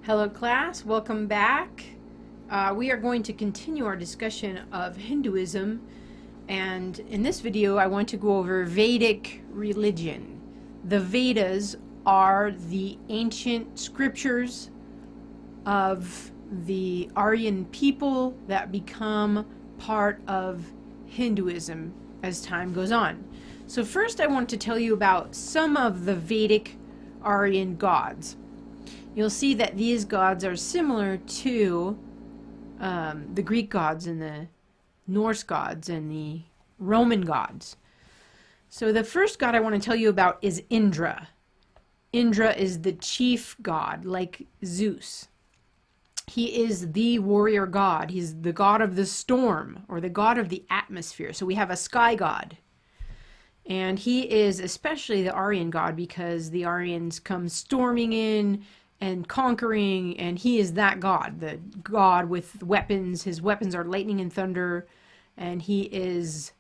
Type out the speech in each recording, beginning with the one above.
Hello class, welcome back. We are going to continue our discussion of Hinduism, and in this video I want to go over Vedic religion. The Vedas are the ancient scriptures of the Aryan people that become part of Hinduism as time goes on. So first I want to tell you about some of the Vedic Aryan gods. You'll see that these gods are similar to the Greek gods and the Norse gods and the Roman gods. So the first god I want to tell you about is Indra. Indra is the chief god, like Zeus. He is the warrior god. He's the god of the storm, or the god of the atmosphere. So we have a sky god. And he is especially the Aryan god because the Aryans come storming in and conquering, and he is that god, the god with weapons. His weapons are lightning and thunder, and he is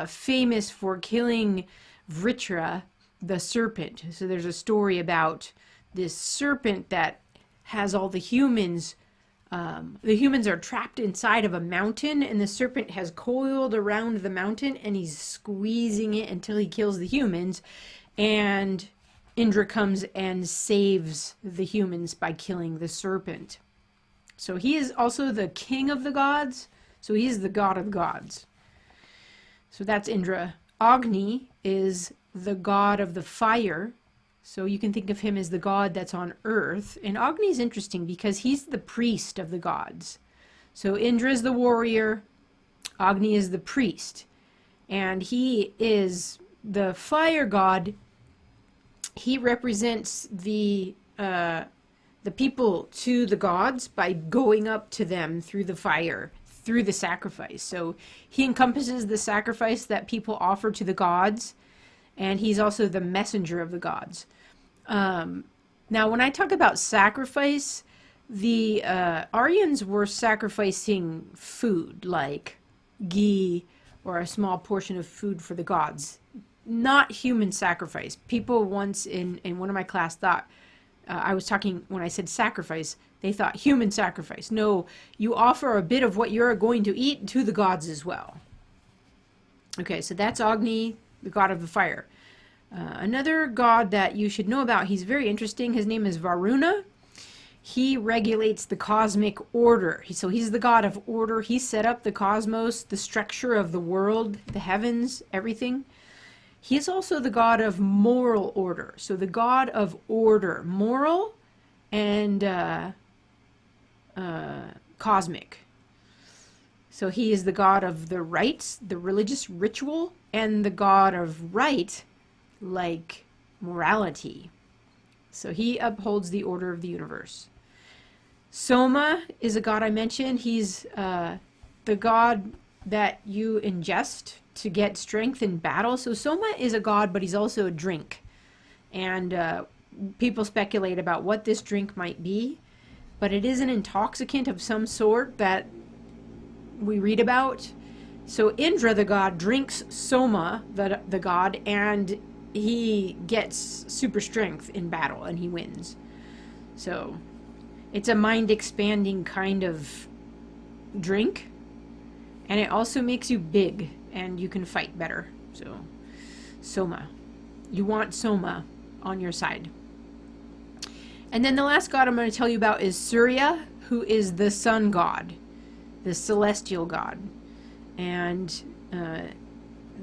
famous for killing Vritra, the serpent. So there's a story about this serpent that has all the humans. The humans are trapped inside of a mountain, and the serpent has coiled around the mountain, and he's squeezing it until he kills the humans, and Indra comes and saves the humans by killing the serpent. So he is also the king of the gods. So he is the god of gods. So that's Indra. Agni is the god of the fire. So you can think of him as the god that's on earth. And Agni is interesting because he's the priest of the gods. So Indra is the warrior. Agni is the priest. And he is the fire god. He represents the people to the gods by going up to them through the fire, through the sacrifice. So he encompasses the sacrifice that people offer to the gods, and he's also the messenger of the gods. Now, when I talk about sacrifice, the Aryans were sacrificing food, like ghee or a small portion of food for the gods. Not human sacrifice. People once in one of my class thought, I was talking, when I said sacrifice, they thought human sacrifice. No, you offer a bit of what you're going to eat to the gods as well. Okay, so that's Agni, the god of the fire. Another god that you should know about, he's very interesting. His name is Varuna. He regulates the cosmic order. So he's the god of order. He set up the cosmos, the structure of the world, the heavens, everything. He is also the god of moral order. So the god of order, moral and cosmic. So he is the god of the rites, the religious ritual, and the god of right, like morality. So he upholds the order of the universe. Soma is a god I mentioned. He's the god that you ingest to get strength in battle. So Soma is a god, but he's also a drink. And people speculate about what this drink might be, but it is an intoxicant of some sort that we read about. So Indra, the god, drinks Soma, the god, and he gets super strength in battle, and he wins. So it's a mind-expanding kind of drink, and it also makes you big, and you can fight better. So Soma. You want Soma on your side. And then the last god I'm going to tell you about is Surya, who is the sun god, the celestial god. And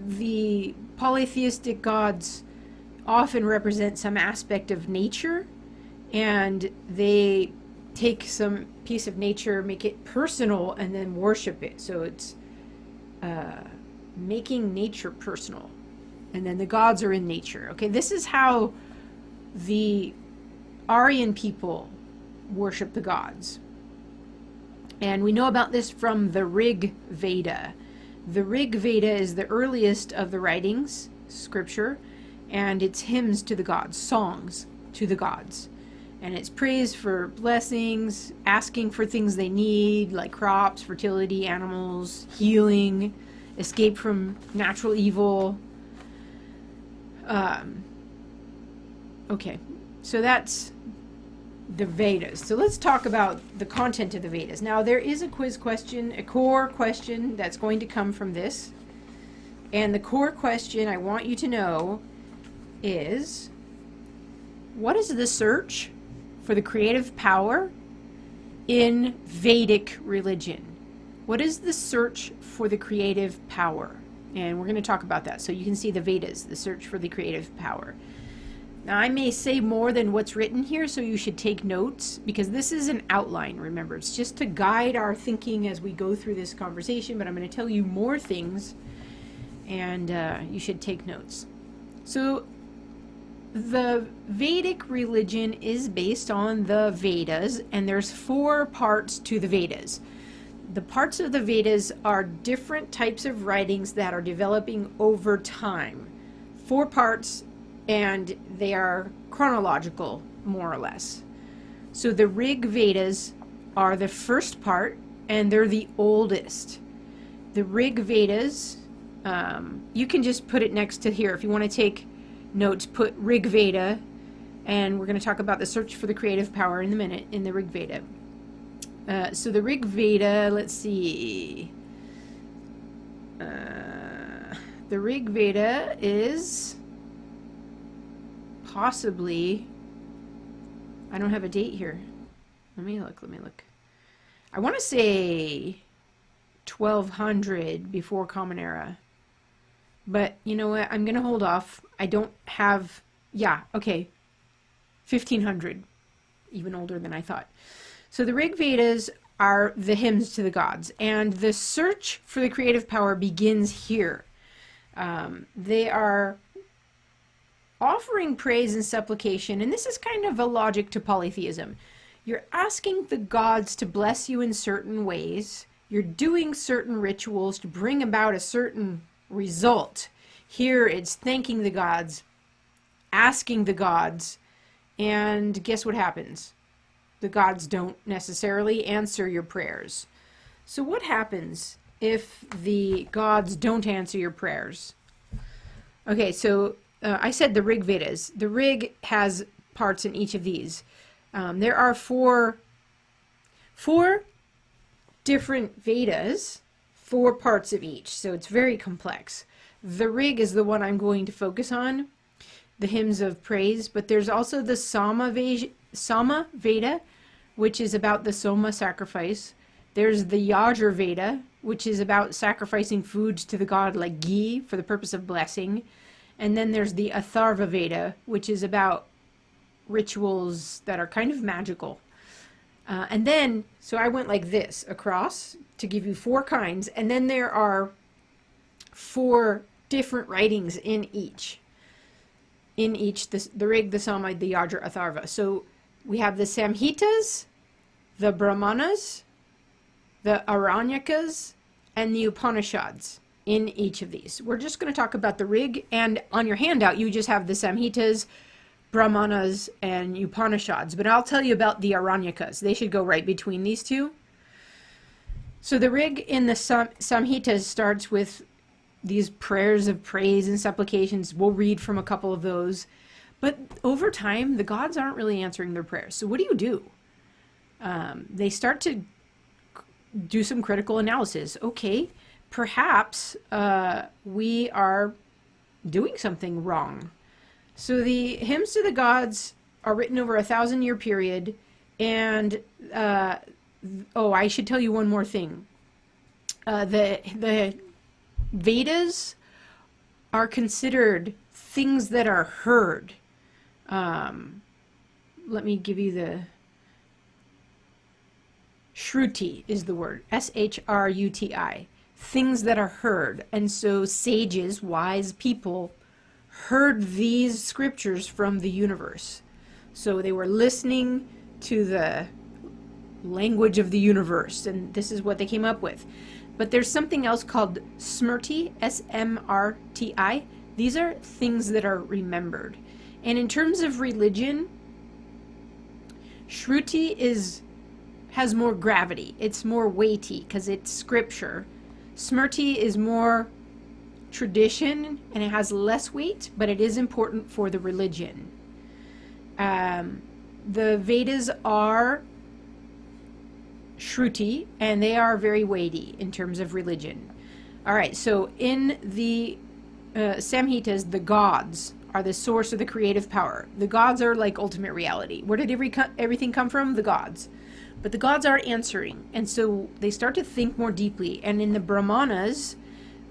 the polytheistic gods often represent some aspect of nature, and they take some piece of nature, make it personal, and then worship it. So it's making nature personal. And then the gods are in nature. Okay, this is how the Aryan people worship the gods. And we know about this from the Rig Veda. The Rig Veda is the earliest of the writings, scripture, and it's hymns to the gods, songs to the gods. And it's praise for blessings, asking for things they need, like crops, fertility, animals, healing, escape from natural evil. Okay, so that's the Vedas. So let's talk about the content of the Vedas. Now, there is a quiz question, a core question that's going to come from this. And the core question I want you to know is, what is the search for the creative power in Vedic religion? What is the search for the creative power? And we're going to talk about that. So you can see the Vedas, the search for the creative power. Now, I may say more than what's written here, so you should take notes, because this is an outline, remember. It's just to guide our thinking as we go through this conversation, but I'm going to tell you more things, and you should take notes. So the Vedic religion is based on the Vedas, and there's 4 parts to the Vedas. The parts of the Vedas are different types of writings that are developing over time. 4 parts, and they are chronological, more or less. So the Rig Vedas are the first part, and they're the oldest. The Rig Vedas, you can just put it next to here. If you want to take notes, put Rig Veda, and we're going to talk about the search for the creative power in a minute in the Rig Veda. So the Rig Veda, let's see. The Rig Veda is possibly, I don't have a date here. Let me look. I want to say 1200 before Common Era. But you know what? I'm going to hold off. I don't have, yeah, okay. 1500. Even older than I thought. So the Rig Vedas are the hymns to the gods. And the search for the creative power begins here. They are offering praise and supplication, and this is kind of a logic to polytheism. You're asking the gods to bless you in certain ways. You're doing certain rituals to bring about a certain result. Here it's thanking the gods, asking the gods, and guess what happens? The gods don't necessarily answer your prayers. So what happens if the gods don't answer your prayers? Okay, so I said the Rig Vedas. The Rig has parts in each of these. There are four different Vedas, 4 parts of each, so it's very complex. The Rig is the one I'm going to focus on, the hymns of praise, but there's also the Sama Veda, which is about the Soma sacrifice. There's the Yajur Veda, which is about sacrificing foods to the god like ghee for the purpose of blessing. And then there's the Atharva Veda, which is about rituals that are kind of magical. And then, so I went like this across to give you 4 kinds, and then there are 4 different writings in each. The Rig, the Sama, the Yajur, Atharva. So we have the Samhitas, the Brahmanas, the Aranyakas, and the Upanishads in each of these. We're just going to talk about the Rig, and on your handout you just have the Samhitas, Brahmanas, and Upanishads, but I'll tell you about the Aranyakas. They should go right between these 2. So the Rig in the Samhitas starts with these prayers of praise and supplications. We'll read from a couple of those, but over time the gods aren't really answering their prayers. So what do? They start to do some critical analysis. Okay, perhaps we are doing something wrong. So the hymns to the gods are written over a 1,000-year period, and I should tell you one more thing. The Vedas are considered things that are heard. Let me give you the Shruti is the word, S-H-R-U-T-I, things that are heard. And so sages, wise people, heard these scriptures from the universe. So they were listening to the language of the universe, and this is what they came up with. But there's something else called Smrti, S-M-R-T-I. These are things that are remembered. And in terms of religion, Shruti has more gravity. It's more weighty because it's scripture. Smrti is more tradition and it has less weight, but it is important for the religion. the Vedas are Shruti, and they are very weighty in terms of religion. All right, so in the Samhitas, the gods are the source of the creative power. The gods are like ultimate reality. Where did everything come from? The gods. But the gods aren't answering, and so they start to think more deeply. And in the Brahmanas,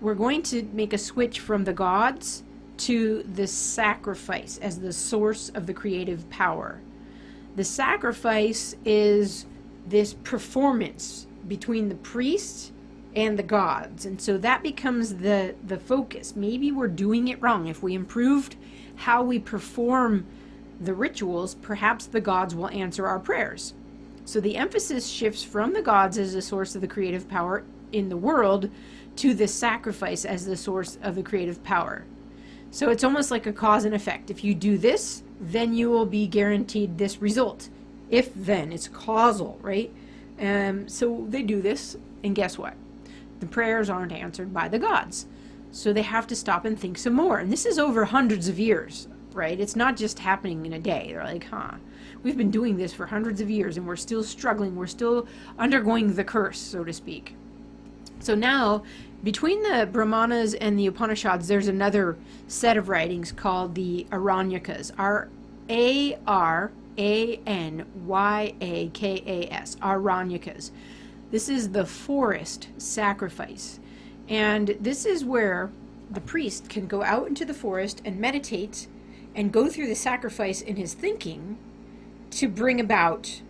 we're going to make a switch from the gods to the sacrifice as the source of the creative power. The sacrifice is this performance between the priest and the gods, and so that becomes the focus. Maybe we're doing it wrong. If we improved how we perform the rituals, perhaps the gods will answer our prayers. So the emphasis shifts from the gods as the source of the creative power in the world to the sacrifice as the source of the creative power. So it's almost like a cause and effect. If you do this, then you will be guaranteed this result. If then, it's causal, right? So they do this, and guess what? The prayers aren't answered by the gods. So they have to stop and think some more. And this is over hundreds of years, right? It's not just happening in a day. They're like, we've been doing this for hundreds of years, and we're still struggling. We're still undergoing the curse, so to speak. So now, between the Brahmanas and the Upanishads, there's another set of writings called the Aranyakas. Aranyakas. Aranyakas. This is the forest sacrifice. And this is where the priest can go out into the forest and meditate and go through the sacrifice in his thinking to bring about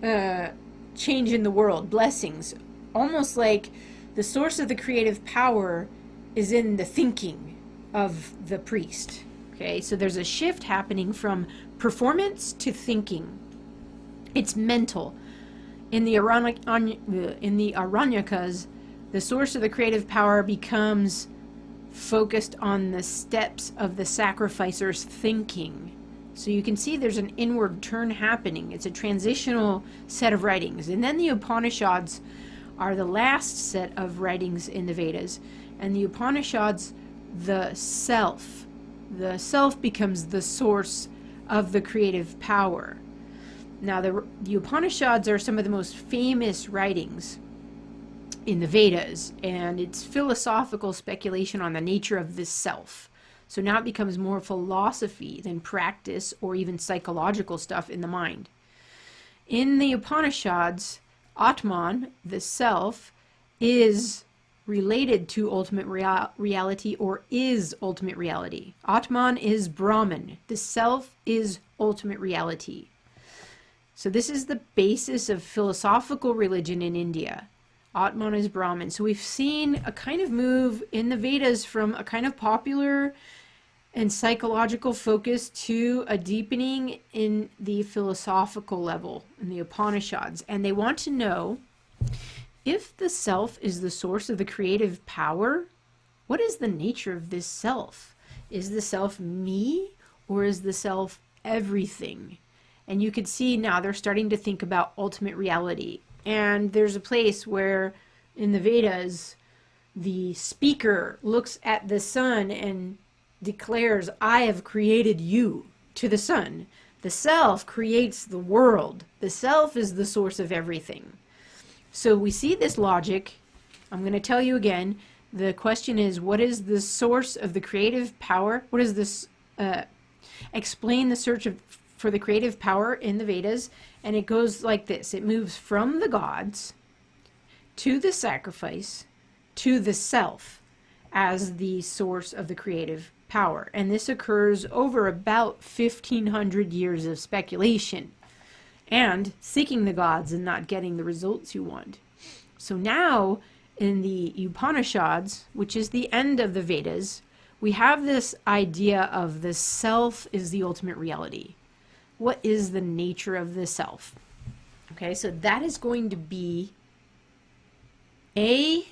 change in the world, blessings. Almost like the source of the creative power is in the thinking of the priest. Okay, so there's a shift happening from performance to thinking. It's mental. In the Aranyakas, the source of the creative power becomes focused on the steps of the sacrificer's thinking. So you can see there's an inward turn happening. It's a transitional set of writings. And then the Upanishads are the last set of writings in the Vedas. And the Upanishads, the self becomes the source of the creative power. Now, the Upanishads are some of the most famous writings in the Vedas, and it's philosophical speculation on the nature of this self. So now it becomes more philosophy than practice or even psychological stuff in the mind. In the Upanishads, Atman, the self, is related to ultimate reality or is ultimate reality. Atman is Brahman. The self is ultimate reality. So this is the basis of philosophical religion in India. Atman is Brahman. So we've seen a kind of move in the Vedas from a kind of popular and psychological focus to a deepening in the philosophical level in the Upanishads. And they want to know, if the self is the source of the creative power, what is the nature of this self? Is the self me, or is the self everything? And you could see now they're starting to think about ultimate reality. And there's a place where in the Vedas, the speaker looks at the sun and declares, I have created you, to the sun. The self creates the world. The self is the source of everything. So we see this logic. I'm going to tell you again. The question is, what is the source of the creative power? What is this? Explain the search for the creative power in the Vedas. And it goes like this. It moves from the gods to the sacrifice to the self as the source of the creative power. And this occurs over about 1,500 years of speculation and seeking the gods and not getting the results you want. So now in the Upanishads, which is the end of the Vedas, we have this idea of the self is the ultimate reality. What is the nature of the self? Okay, so that is going to be a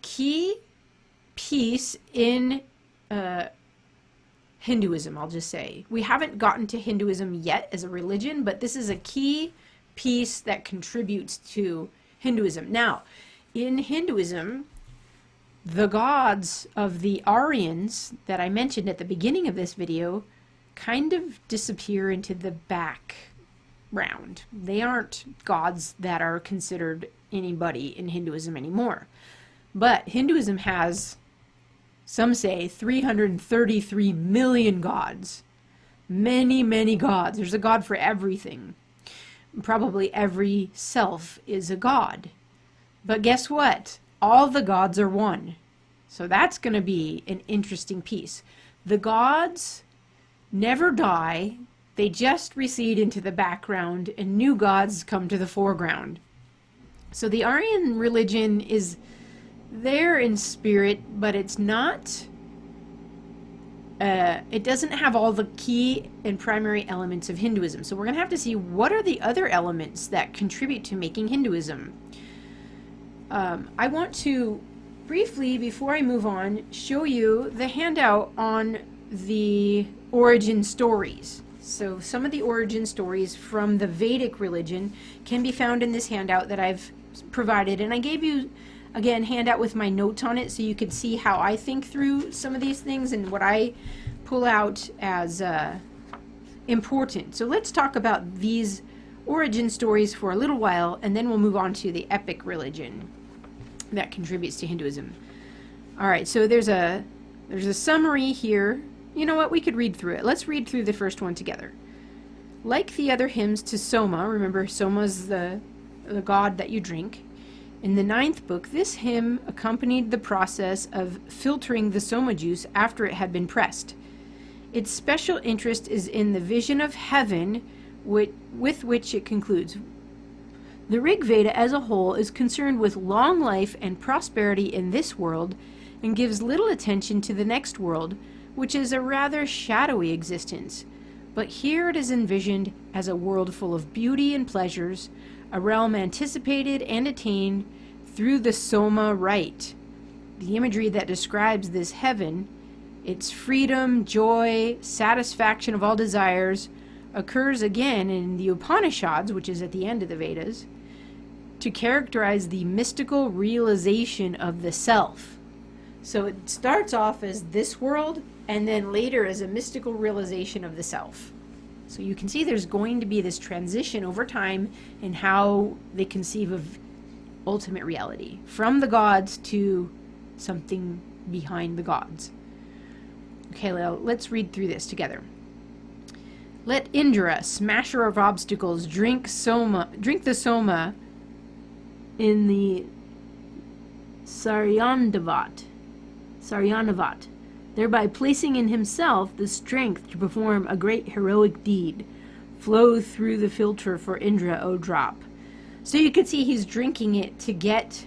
key piece in Hinduism, I'll just say. We haven't gotten to Hinduism yet as a religion, but this is a key piece that contributes to Hinduism. Now, in Hinduism, the gods of the Aryans that I mentioned at the beginning of this video kind of disappear into the background. They aren't gods that are considered anybody in Hinduism anymore. But Hinduism has, some say, 333 million gods. Many, many gods. There's a god for everything. Probably every self is a god. But guess what? All the gods are one. So that's going to be an interesting piece. The gods never die. They just recede into the background and new gods come to the foreground. So the Aryan religion is there in spirit, but it's not, it doesn't have all the key and primary elements of Hinduism. So we're going to have to see what are the other elements that contribute to making Hinduism. I want to briefly, before I move on, show you the handout on the origin stories. So some of the origin stories from the Vedic religion can be found in this handout that I've provided. And I gave you, again, handout with my notes on it so you could see how I think through some of these things and what I pull out as important. So let's talk about these origin stories for a little while, and then we'll move on to the epic religion that contributes to Hinduism. All right, so there's a summary here. You know what? We could read through it. Let's read through the first one together. Like the other hymns to Soma, remember Soma is the god that you drink. In the 9th book, this hymn accompanied the process of filtering the Soma juice after it had been pressed. Its special interest is in the vision of heaven with which it concludes. The Rig Veda as a whole is concerned with long life and prosperity in this world and gives little attention to the next world, which is a rather shadowy existence. But here it is envisioned as a world full of beauty and pleasures, a realm anticipated and attained through the Soma rite. The imagery that describes this heaven, its freedom, joy, satisfaction of all desires, occurs again in the Upanishads, which is at the end of the Vedas, to characterize the mystical realization of the self. So it starts off as this world, and then later as a mystical realization of the self. So you can see there's going to be this transition over time in how they conceive of ultimate reality, from the gods to something behind the gods. Okay, let's read through this together. Let Indra, smasher of obstacles, drink the Soma in the Saryanavat, thereby placing in himself the strength to perform a great heroic deed. Flow through the filter for Indra, O drop. So you can see he's drinking it to get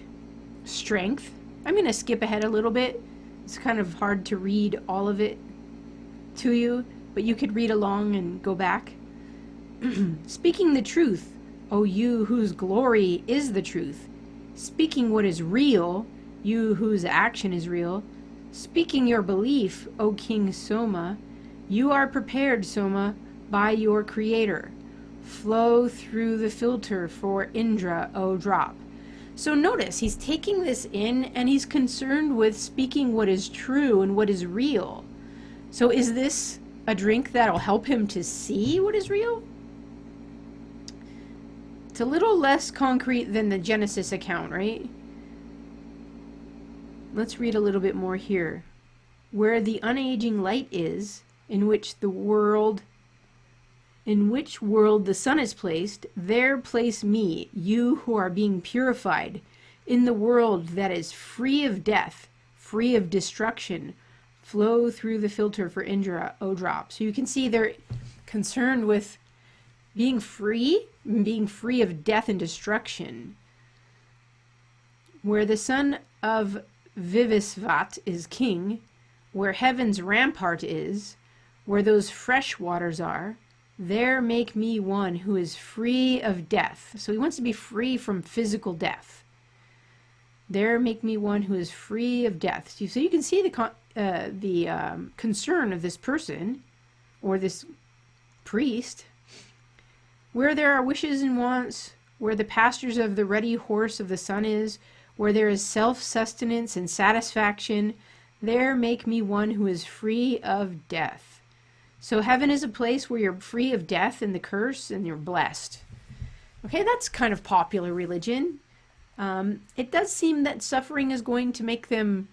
strength. I'm going to skip ahead a little bit. It's kind of hard to read all of it to you, but you could read along and go back. Speaking the truth, O you whose glory is the truth. Speaking what is real, you whose action is real. Speaking your belief, O King Soma. You are prepared, Soma, by your creator. Flow through the filter for Indra, O drop. So notice, he's taking this in and he's concerned with speaking what is true and what is real. So is this a drink that'll help him to see what is real? It's a little less concrete than the Genesis account, right? Let's read a little bit more here. Where the unaging light is, in which world the sun is placed, there place me, you who are being purified, in the world that is free of death, free of destruction. Flow through the filter for Indra, O drop. So you can see they're concerned with being free of death and destruction. Where the son of Vivasvat is king, where heaven's rampart is, where those fresh waters are, there make me one who is free of death. So he wants to be free from physical death. There make me one who is free of death. So you can see the concern of this person, or this priest. Where there are wishes and wants, where the pastures of the ruddy horse of the sun is, where there is self-sustenance and satisfaction, there make me one who is free of death. So heaven is a place where you're free of death and the curse and you're blessed. Okay, that's kind of popular religion. It does seem that suffering is going to make them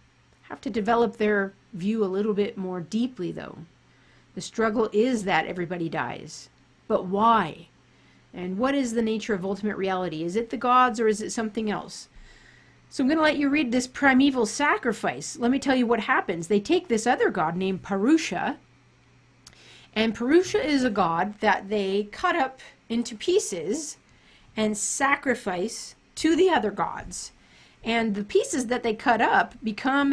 have to develop their view a little bit more deeply, though. The struggle is that everybody dies. But why? And what is the nature of ultimate reality? Is it the gods or is it something else? So I'm going to let you read this primeval sacrifice. Let me tell you what happens. They take this other god named Purusha, and Purusha is a god that they cut up into pieces and sacrifice to the other gods. And the pieces that they cut up become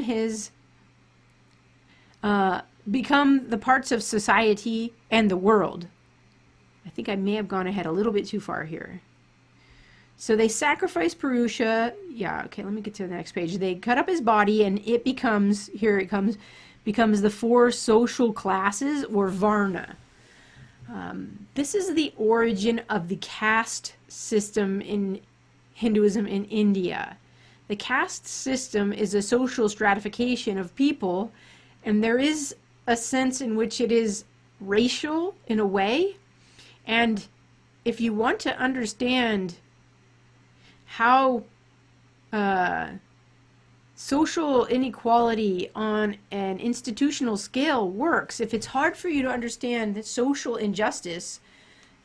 become the parts of society and the world. I think I may have gone ahead a little bit too far here. So they sacrifice Purusha. Yeah, okay, let me get to the next page. They cut up his body and it becomes, here it comes, becomes the 4 social classes, or Varna. This is the origin of the caste system in Hinduism in India. The caste system is a social stratification of people, and there is a sense in which it is racial in a way. And if you want to understand how social inequality on an institutional scale works, if it's hard for you to understand social injustice,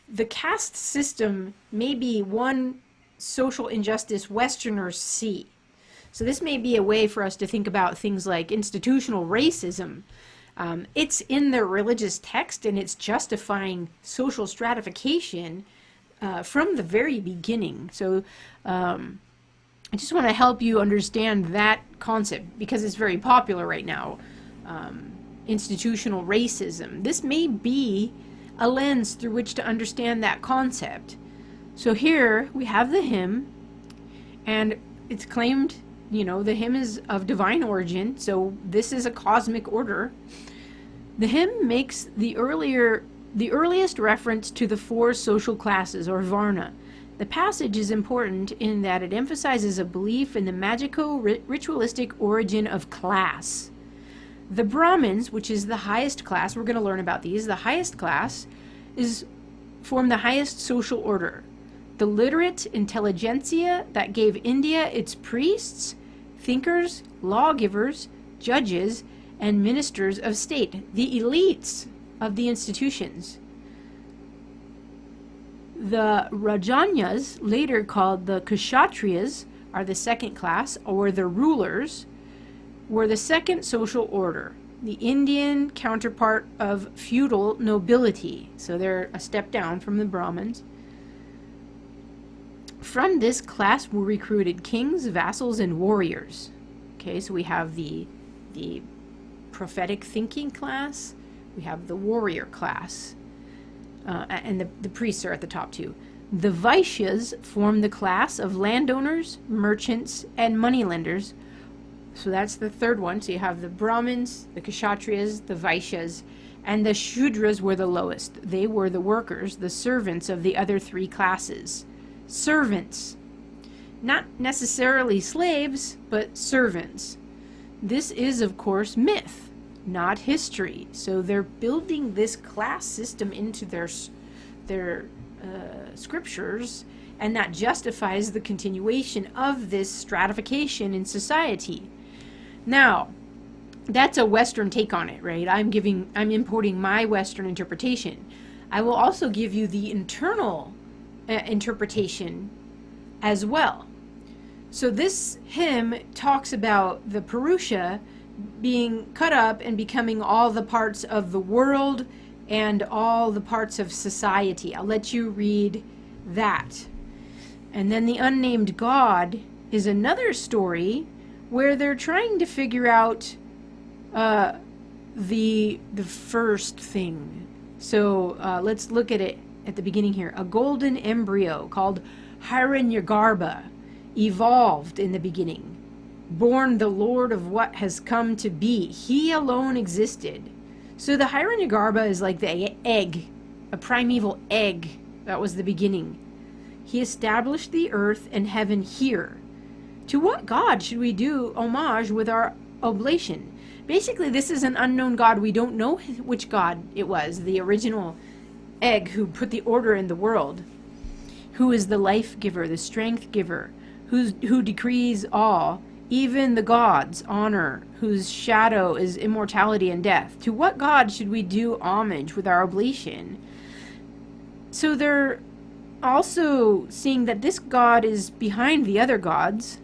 the caste system may be one social injustice Westerners see. So this may be a way for us to think about things like institutional racism. It's in their religious text, and it's justifying social stratification from the very beginning. So I just want to help you understand that concept because it's very popular right now. Institutional racism. This may be a lens through which to understand that concept. So here we have the hymn, and it's claimed, you know, the hymn is of divine origin, so this is a cosmic order. The hymn makes the earliest reference to the 4 social classes, or Varna. The passage is important in that it emphasizes a belief in the magico-ritualistic origin of class. The Brahmins, which is the highest class, we're going to learn about these, the highest class form the highest social order. The literate intelligentsia that gave India its priests, thinkers, lawgivers, judges, and ministers of state, the elites of the institutions. The Rajanyas, later called the Kshatriyas, are the second class, or the rulers, were the second social order, the Indian counterpart of feudal nobility. So they're a step down from the Brahmins. From this class were recruited kings, vassals, and warriors. Okay, so we have the prophetic thinking class, we have the warrior class, and the priests are at the top too. The Vaishyas form the class of landowners, merchants, and moneylenders. So that's the third one. So you have the Brahmins, the Kshatriyas, the Vaishyas, and the Shudras were the lowest. They were the workers, the servants of the other 3 classes. Servants. Not necessarily slaves, but servants. This is, of course, myth, not history. So they're building this class system into their scriptures, and that justifies the continuation of this stratification in society. Now, that's a Western take on it, right? I'm importing my Western interpretation. I will also give you the internal interpretation as well. So this hymn talks about the Purusha being cut up and becoming all the parts of the world and all the parts of society. I'll let you read that. And then the unnamed God is another story where they're trying to figure out the first thing. So let's look at it at the beginning here. A golden embryo called Hiranyagarbha evolved in the beginning, born the Lord of what has come to be. He alone existed. So the Hiranyagarbha is like the egg, a primeval egg. That was the beginning. He established the earth and heaven here. To what God should we do homage with our oblation? Basically, this is an unknown God. We don't know which God it was, the original egg who put the order in the world, who is the life giver, the strength giver, who decrees all, even the gods honor, whose shadow is immortality and death. To what God should we do homage with our oblation? So they're also seeing that this God is behind the other gods.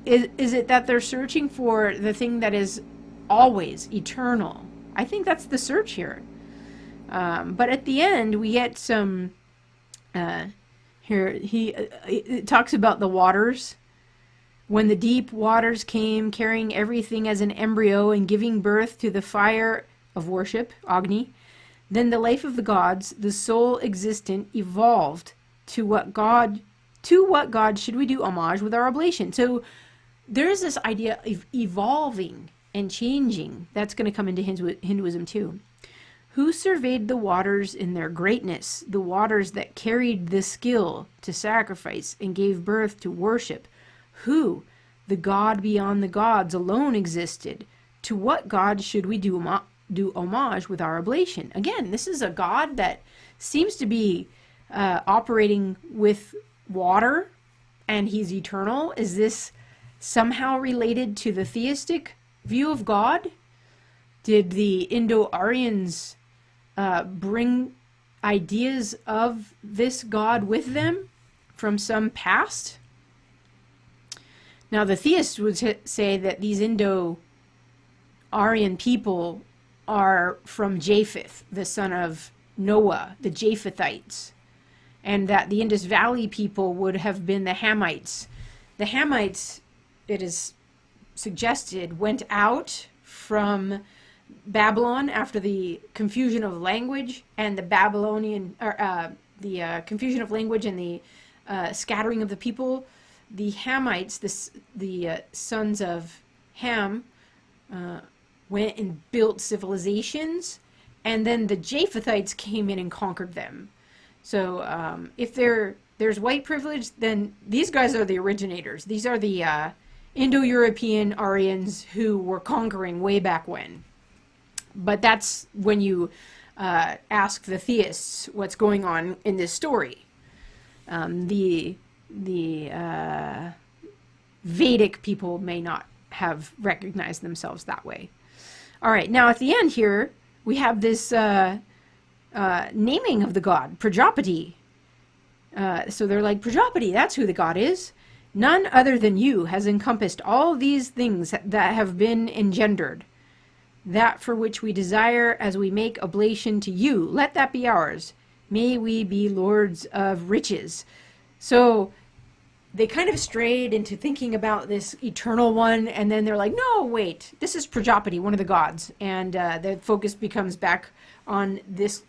Is it that they're searching for the thing that is always eternal? I think that's the search here. But at the end, we get some. Here it talks about the waters. When the deep waters came, carrying everything as an embryo and giving birth to the fire of worship, Agni, then the life of the gods, the soul existent, evolved. To what God should we do homage with our oblation? So there is this idea of evolving and changing. That's going to come into Hinduism too. Who surveyed the waters in their greatness, the waters that carried the skill to sacrifice and gave birth to worship? Who, the God beyond the gods, alone existed? To what God should we do homage with our oblation? Again, this is a God that seems to be operating with water, and he's eternal. Is this somehow related to the theistic view of God? Did the Indo-Aryans bring ideas of this God with them from some past? Now, the theists would say that these Indo-Aryan people are from Japheth, the son of Noah, the Japhethites, and that the Indus Valley people would have been the Hamites. The Hamites, it is suggested, went out from Babylon after the confusion of language and the confusion of language and the scattering of the people. The Hamites, the sons of Ham, went and built civilizations, and then the Japhethites came in and conquered them. So if there's white privilege, then these guys are the originators. These are the Indo-European Aryans who were conquering way back when. But that's when you ask the theists what's going on in this story. The Vedic people may not have recognized themselves that way. All right, now at the end here, we have this naming of the god, Prajapati. So they're like, Prajapati, that's who the god is. None other than you has encompassed all these things that have been engendered. That for which we desire as we make oblation to you, let that be ours. May we be lords of riches. So they kind of strayed into thinking about this eternal one, and then they're like, no, wait, this is Prajapati, one of the gods. And the focus becomes back on this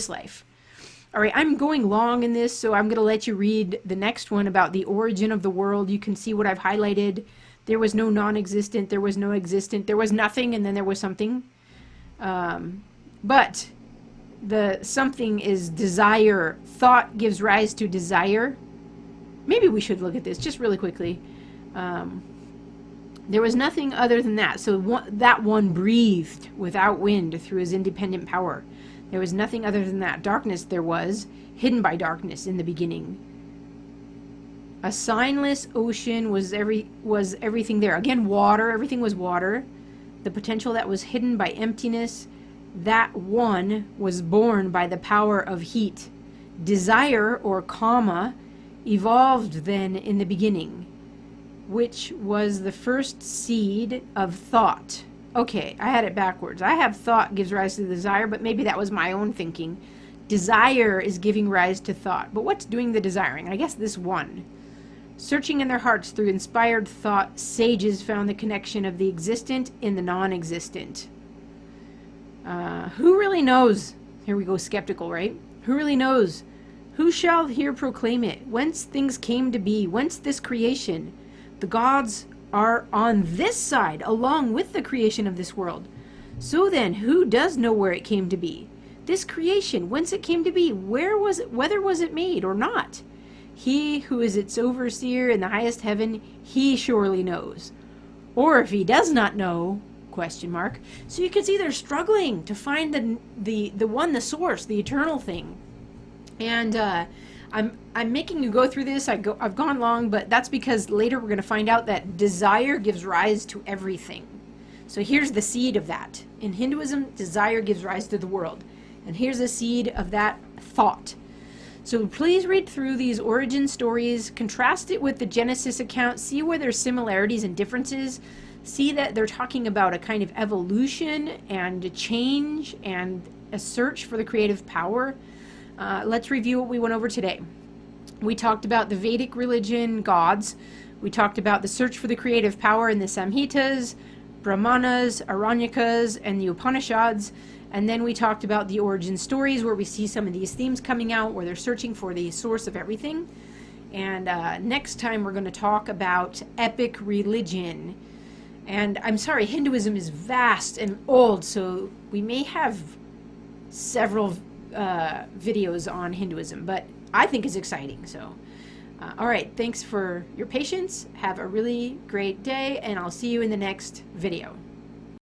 life. All right, I'm going long in this, so I'm going to let you read the next one about the origin of the world. You can see what I've highlighted. There was no non-existent, there was no existent, there was nothing, and then there was something. But the something is desire. Thought gives rise to desire. Maybe we should look at this just really quickly. There was nothing other than that. So that one breathed without wind through his independent power. There was nothing other than that. Darkness there was, hidden by darkness in the beginning. A signless ocean was everything there. Again, water. Everything was water. The potential that was hidden by emptiness. That one was born by the power of heat. Desire, or kama, evolved then in the beginning, which was the first seed of thought. Okay, I had it backwards. I have thought gives rise to desire, but maybe that was my own thinking. Desire is giving rise to thought. But what's doing the desiring? I guess this one. Searching in their hearts through inspired thought, sages found the connection of the existent in the non-existent. Who really knows? Here we go, skeptical, right? Who really knows? Who shall here proclaim it? Whence things came to be? Whence this creation? The gods are on this side, along with the creation of this world. So then, who does know where it came to be? This creation, whence it came to be? Where was it? Whether was it made or not? He who is its overseer in the highest heaven, he surely knows. or if he does not know, question mark. So you can see they're struggling to find the one, the source, the eternal thing. And I'm making you go through this. I've gone long, but that's because later we're going to find out that desire gives rise to everything. So here's the seed of that. In Hinduism, desire gives rise to the world. And here's the seed of that thought. So please read through these origin stories, contrast it with the Genesis account, see where there's similarities and differences, see that they're talking about a kind of evolution and a change and a search for the creative power. Let's review what we went over today. We talked about the Vedic religion, gods. We talked about the search for the creative power in the Samhitas, Brahmanas, Aranyakas, and the Upanishads. And then we talked about the origin stories where we see some of these themes coming out, where they're searching for the source of everything. And next time we're going to talk about epic religion. And I'm sorry, Hinduism is vast and old, so we may have several videos on Hinduism, but I think it's exciting. So, all right, thanks for your patience. Have a really great day, and I'll see you in the next video.